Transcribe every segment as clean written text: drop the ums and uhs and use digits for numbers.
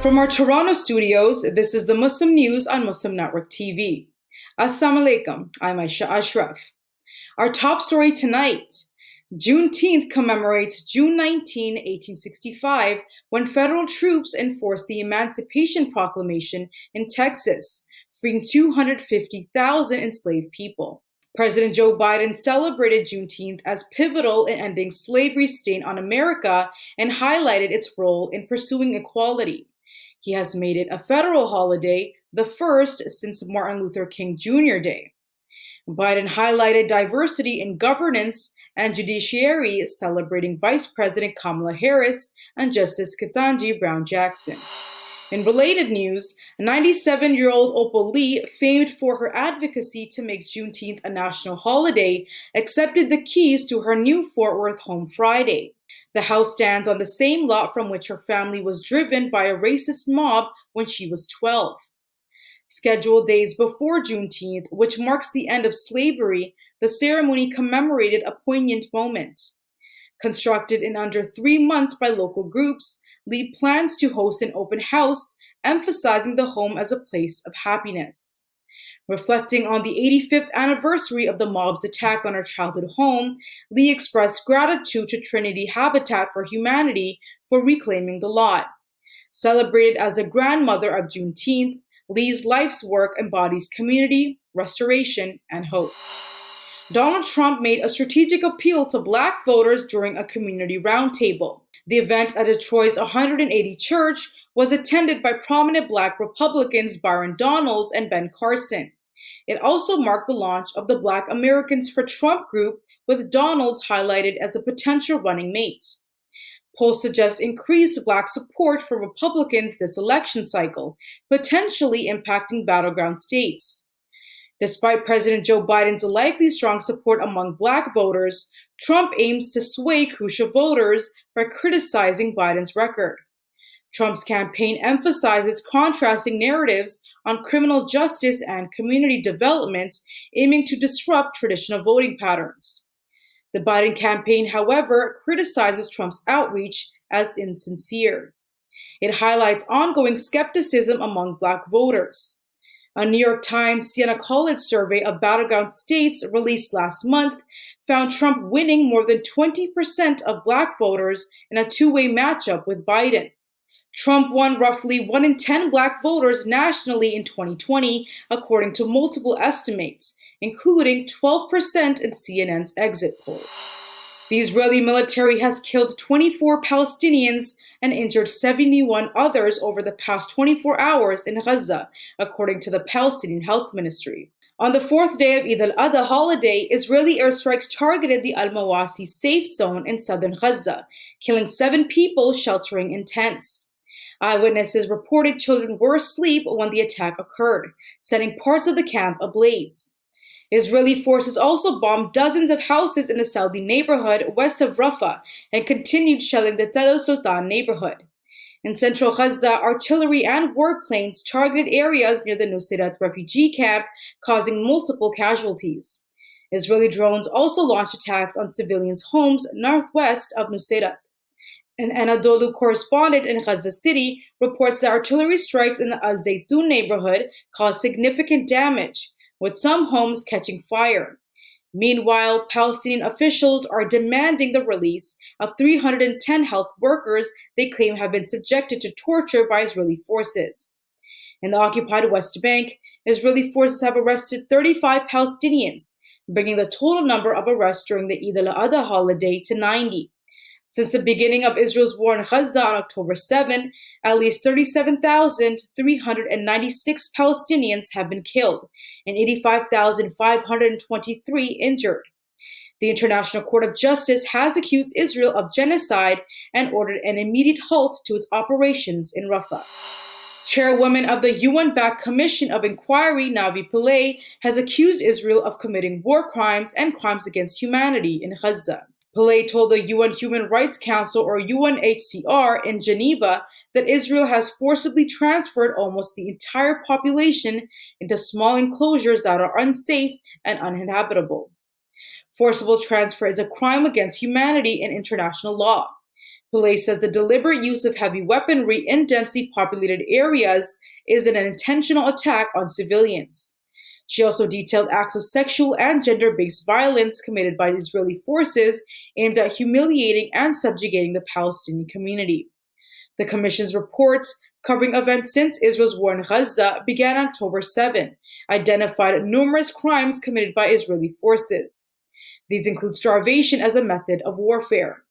From our Toronto studios, this is the Muslim News on Muslim Network TV. Assalamu alaikum, I'm Aishah Ashraf. Our top story tonight: Juneteenth commemorates June 19, 1865, when federal troops enforced the Emancipation Proclamation in Texas, freeing 250,000 enslaved people. President Joe Biden celebrated Juneteenth as pivotal in ending slavery's stain on America and highlighted its role in pursuing equality. He has made it a federal holiday, the first since Martin Luther King Jr. Day. Biden highlighted diversity in governance and judiciary, celebrating Vice President Kamala Harris and Justice Ketanji Brown Jackson. In related news, 97-year-old Opal Lee, famed for her advocacy to make Juneteenth a national holiday, accepted the keys to her new Fort Worth home Friday. The house stands on the same lot from which her family was driven by a racist mob when she was 12. Scheduled days before Juneteenth, which marks the end of slavery, the ceremony commemorated a poignant moment. Constructed in under 3 months by local groups, Lee plans to host an open house, emphasizing the home as a place of happiness. Reflecting on the 85th anniversary of the mob's attack on her childhood home, Lee expressed gratitude to Trinity Habitat for Humanity for reclaiming the lot. Celebrated as the grandmother of Juneteenth, Lee's life's work embodies community, restoration, and hope. Donald Trump made a strategic appeal to Black voters during a community roundtable. The event at Detroit's 180 Church was attended by prominent Black Republicans Byron Donalds and Ben Carson. It also marked the launch of the Black Americans for Trump group, with Donalds highlighted as a potential running mate. Polls suggest increased Black support for Republicans this election cycle, potentially impacting battleground states. Despite President Joe Biden's likely strong support among Black voters, Trump aims to sway crucial voters by criticizing Biden's record. Trump's campaign emphasizes contrasting narratives on criminal justice and community development, aiming to disrupt traditional voting patterns. The Biden campaign, however, criticizes Trump's outreach as insincere. It highlights ongoing skepticism among Black voters. A New York Times Siena College survey of battleground states released last month found Trump winning more than 20% of Black voters in a two-way matchup with Biden. Trump won roughly 1 in 10 Black voters nationally in 2020, according to multiple estimates, including 12% in CNN's exit poll. The Israeli military has killed 24 Palestinians and injured 71 others over the past 24 hours in Gaza, according to the Palestinian Health Ministry. On the fourth day of Eid-Al-Adha holiday, Israeli airstrikes targeted the Al-Mawasi safe zone in southern Gaza, killing 7 people sheltering in tents. Eyewitnesses reported children were asleep when the attack occurred, setting parts of the camp ablaze. Israeli forces also bombed dozens of houses in the Saudi neighborhood west of Rafah and continued shelling the Tel al-Sultan neighborhood. In central Gaza, artillery and warplanes targeted areas near the Nuseirat refugee camp, causing multiple casualties. Israeli drones also launched attacks on civilians' homes northwest of Nuseirat. An Anadolu correspondent in Gaza City reports that artillery strikes in the Al Zaytun neighborhood caused significant damage, with some homes catching fire. Meanwhile, Palestinian officials are demanding the release of 310 health workers they claim have been subjected to torture by Israeli forces. In the occupied West Bank, Israeli forces have arrested 35 Palestinians, bringing the total number of arrests during the Eid-Al-Adha holiday to 90. Since the beginning of Israel's war in Gaza on October 7, at least 37,396 Palestinians have been killed and 85,523 injured. The International Court of Justice has accused Israel of genocide and ordered an immediate halt to its operations in Rafah. Chairwoman of the UN-backed Commission of Inquiry, Navi Pillay, has accused Israel of committing war crimes and crimes against humanity in Gaza. Pillay told the UN Human Rights Council, or UNHCR, in Geneva that Israel has forcibly transferred almost the entire population into small enclosures that are unsafe and uninhabitable. Forcible transfer is a crime against humanity in international law. Pillay says the deliberate use of heavy weaponry in densely populated areas is an intentional attack on civilians. She also detailed acts of sexual and gender-based violence committed by Israeli forces aimed at humiliating and subjugating the Palestinian community. The Commission's report, covering events since Israel's war in Gaza, began on October 7, identified numerous crimes committed by Israeli forces. These include starvation as a method of warfare.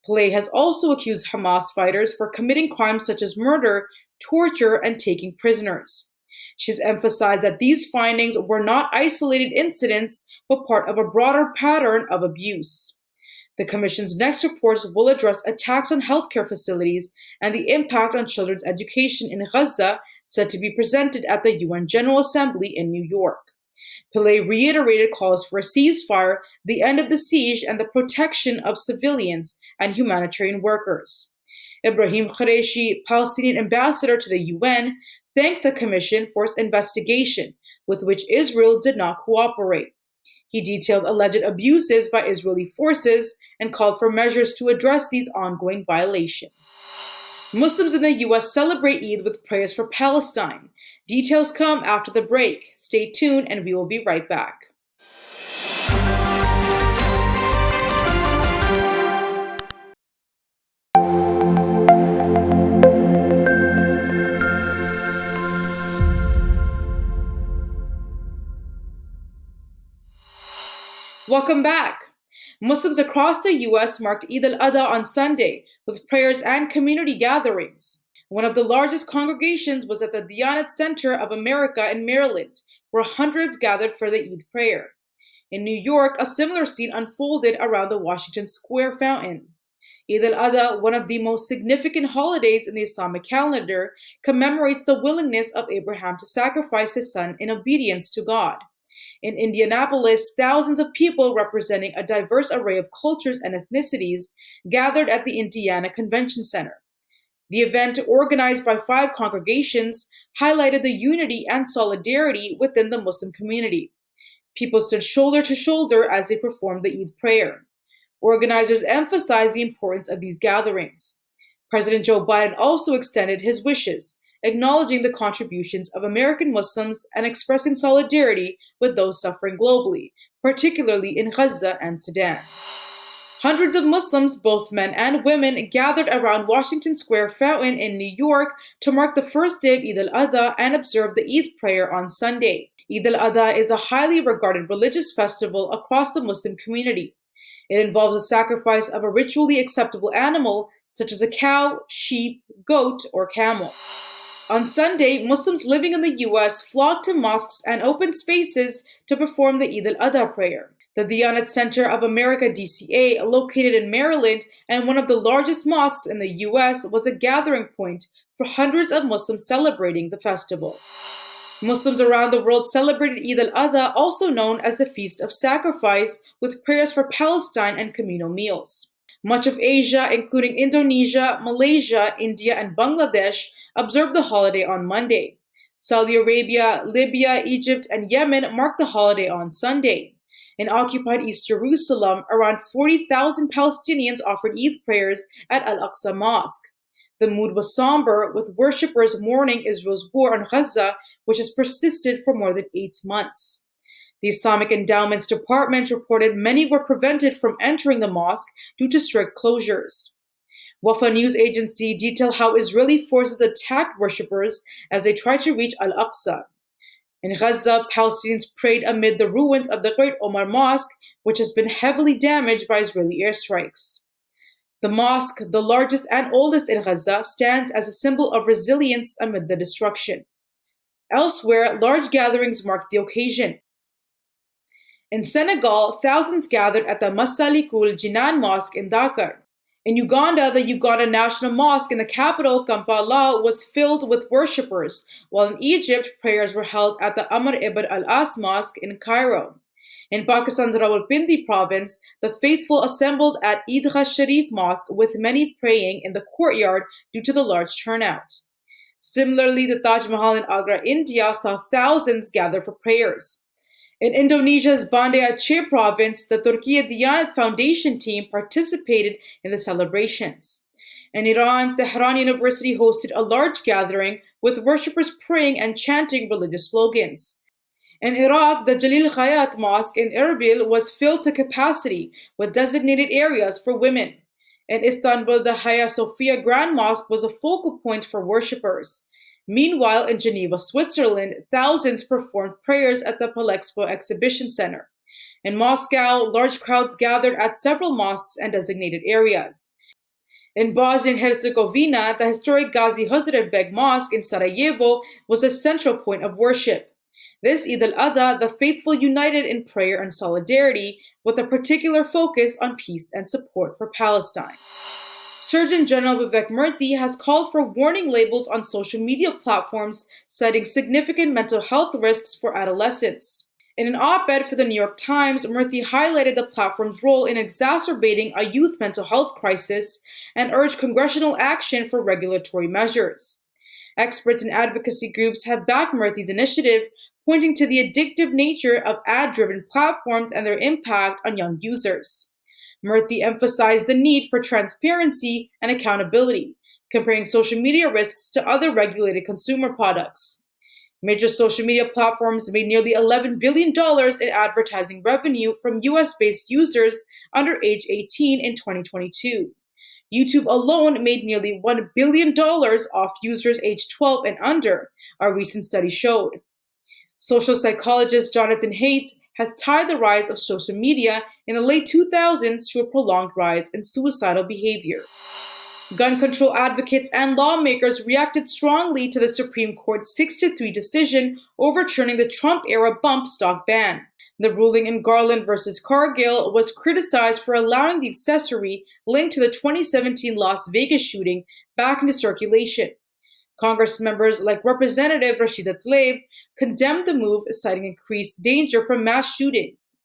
Pillay has also accused Hamas fighters for committing crimes such as murder, torture, and taking prisoners. She's emphasized that these findings were not isolated incidents, but part of a broader pattern of abuse. The Commission's next reports will address attacks on healthcare facilities and the impact on children's education in Gaza, set to be presented at the UN General Assembly in New York. Pillay reiterated calls for a ceasefire, the end of the siege, and the protection of civilians and humanitarian workers. Ibrahim Qureshi, Palestinian ambassador to the UN, thanked the Commission for its investigation, with which Israel did not cooperate. He detailed alleged abuses by Israeli forces and called for measures to address these ongoing violations. Muslims in the U.S. celebrate Eid with prayers for Palestine. Details come after the break. Stay tuned and we will be right back. Welcome back. Muslims across the U.S. marked Eid-Al-Adha on Sunday with prayers and community gatherings. One of the largest congregations was at the Diyanat Center of America in Maryland, where hundreds gathered for the Eid prayer. In New York, a similar scene unfolded around the Washington Square fountain. Eid-al-Adha, one of the most significant holidays in the Islamic calendar, commemorates the willingness of Abraham to sacrifice his son in obedience to God. In Indianapolis, thousands of people representing a diverse array of cultures and ethnicities gathered at the Indiana Convention Center. The event, organized by 5 congregations, highlighted the unity and solidarity within the Muslim community. People stood shoulder to shoulder as they performed the Eid prayer. Organizers emphasized the importance of these gatherings. President Joe Biden also extended his wishes, acknowledging the contributions of American Muslims and expressing solidarity with those suffering globally, particularly in Gaza and Sudan. Hundreds of Muslims, both men and women, gathered around Washington Square fountain in New York to mark the first day of Eid al-Adha and observe the Eid prayer on Sunday. Eid al-Adha is a highly regarded religious festival across the Muslim community. It involves the sacrifice of a ritually acceptable animal, such as a cow, sheep, goat, or camel. On Sunday, Muslims living in the U.S. flocked to mosques and open spaces to perform the Eid al-Adha prayer. The Diyanat Center of America DCA, located in Maryland and one of the largest mosques in the U.S., was a gathering point for hundreds of Muslims celebrating the festival. Muslims around the world celebrated Eid al-Adha, also known as the Feast of Sacrifice, with prayers for Palestine and communal meals. Much of Asia, including Indonesia, Malaysia, India, and Bangladesh, observed the holiday on Monday. Saudi Arabia, Libya, Egypt, and Yemen marked the holiday on Sunday. In occupied East Jerusalem, around 40,000 Palestinians offered Eid prayers at Al-Aqsa Mosque. The mood was somber, with worshippers mourning Israel's war on Gaza, which has persisted for more than 8 months. The Islamic Endowments Department reported many were prevented from entering the mosque due to strict closures. Wafa news agency detailed how Israeli forces attacked worshippers as they tried to reach Al-Aqsa. In Gaza, Palestinians prayed amid the ruins of the Great Omar Mosque, which has been heavily damaged by Israeli airstrikes. The mosque, the largest and oldest in Gaza, stands as a symbol of resilience amid the destruction. Elsewhere, large gatherings marked the occasion. In Senegal, thousands gathered at the Masalikul Jinan Mosque in Dakar. In Uganda, the Uganda National Mosque in the capital, Kampala, was filled with worshippers, while in Egypt, prayers were held at the Amr ibn al-As Mosque in Cairo. In Pakistan's Rawalpindi province, the faithful assembled at Eidgah Sharif Mosque, with many praying in the courtyard due to the large turnout. Similarly, the Taj Mahal in Agra, India, saw thousands gather for prayers. In Indonesia's Banda Aceh province, the Turkiye Diyanat Foundation team participated in the celebrations. In Iran, Tehran University hosted a large gathering with worshippers praying and chanting religious slogans. In Iraq, the Jalil Khayat Mosque in Erbil was filled to capacity with designated areas for women. In Istanbul, the Hagia Sophia Grand Mosque was a focal point for worshippers. Meanwhile, in Geneva, Switzerland, thousands performed prayers at the Palexpo Exhibition Center. In Moscow, large crowds gathered at several mosques and designated areas. In Bosnia and Herzegovina, the historic Gazi Hazret Beg Mosque in Sarajevo was a central point of worship. This Eid-Al-Adha, the faithful united in prayer and solidarity, with a particular focus on peace and support for Palestine. Surgeon General Vivek Murthy has called for warning labels on social media platforms, citing significant mental health risks for adolescents. In an op-ed for the New York Times, Murthy highlighted the platform's role in exacerbating a youth mental health crisis and urged congressional action for regulatory measures. Experts and advocacy groups have backed Murthy's initiative, pointing to the addictive nature of ad-driven platforms and their impact on young users. Murthy emphasized the need for transparency and accountability, comparing social media risks to other regulated consumer products. Major social media platforms made nearly $11 billion in advertising revenue from US-based users under age 18 in 2022. YouTube alone made nearly $1 billion off users aged 12 and under, a recent study showed. Social psychologist Jonathan Haidt has tied the rise of social media in the late 2000s to a prolonged rise in suicidal behavior. Gun control advocates and lawmakers reacted strongly to the Supreme Court's 6-3 decision overturning the Trump-era bump stock ban. The ruling in Garland versus Cargill was criticized for allowing the accessory linked to the 2017 Las Vegas shooting back into circulation. Congress members like Representative Rashida Tlaib condemned the move, citing increased danger from mass shootings.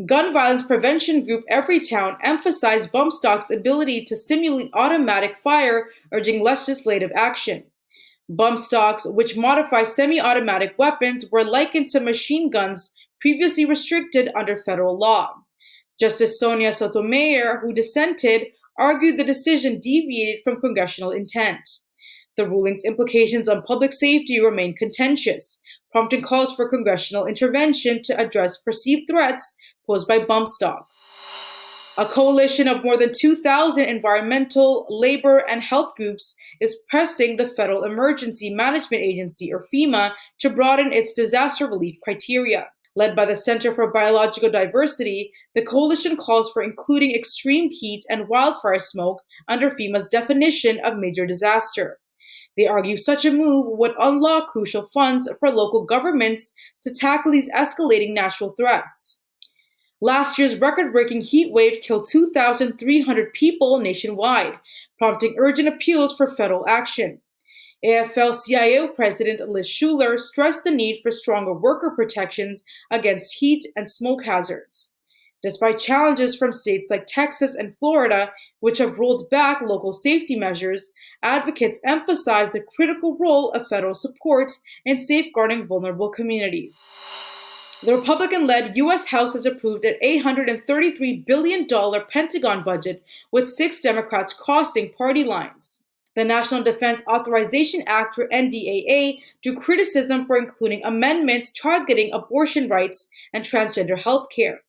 Gun violence prevention group Everytown emphasized bump stock's ability to simulate automatic fire, urging legislative action. Bump stocks, which modify semi-automatic weapons, were likened to machine guns previously restricted under federal law. Justice Sonia Sotomayor, who dissented, argued the decision deviated from congressional intent. The ruling's implications on public safety remain contentious, prompting calls for congressional intervention to address perceived threats posed by bump stocks. A coalition of more than 2,000 environmental, labor, and health groups is pressing the Federal Emergency Management Agency, or FEMA, to broaden its disaster relief criteria. Led by the Center for Biological Diversity, the coalition calls for including extreme heat and wildfire smoke under FEMA's definition of major disaster. They argue such a move would unlock crucial funds for local governments to tackle these escalating natural threats. Last year's record-breaking heat wave killed 2,300 people nationwide, prompting urgent appeals for federal action. AFL-CIO President Liz Schuler stressed the need for stronger worker protections against heat and smoke hazards. Despite challenges from states like Texas and Florida, which have rolled back local safety measures, advocates emphasize the critical role of federal support in safeguarding vulnerable communities. The Republican-led U.S. House has approved an $833 billion Pentagon budget, with 6 Democrats crossing party lines. The National Defense Authorization Act, or NDAA, drew criticism for including amendments targeting abortion rights and transgender health care.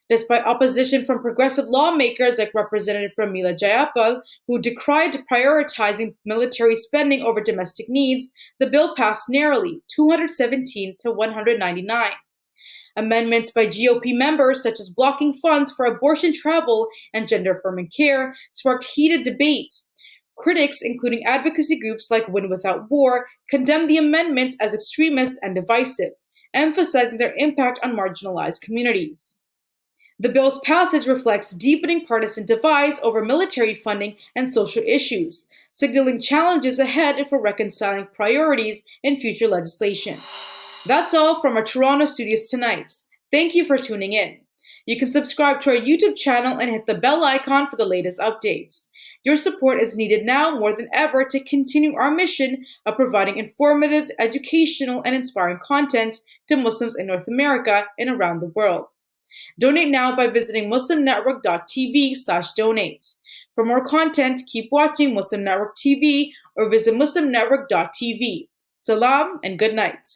Despite opposition from progressive lawmakers like Representative Pramila Jayapal, who decried prioritizing military spending over domestic needs, the bill passed narrowly, 217 to 199. Amendments by GOP members, such as blocking funds for abortion travel and gender-affirming care, sparked heated debate. Critics, including advocacy groups like Win Without War, condemned the amendments as extremist and divisive, emphasizing their impact on marginalized communities. The bill's passage reflects deepening partisan divides over military funding and social issues, signaling challenges ahead for reconciling priorities in future legislation. That's all from our Toronto studios tonight. Thank you for tuning in. You can subscribe to our YouTube channel and hit the bell icon for the latest updates. Your support is needed now more than ever to continue our mission of providing informative, educational, and inspiring content to Muslims in North America and around the world. Donate now by visiting muslimnetwork.tv/donate. For more content, keep watching Muslim Network TV or visit muslimnetwork.tv. Salam and good night.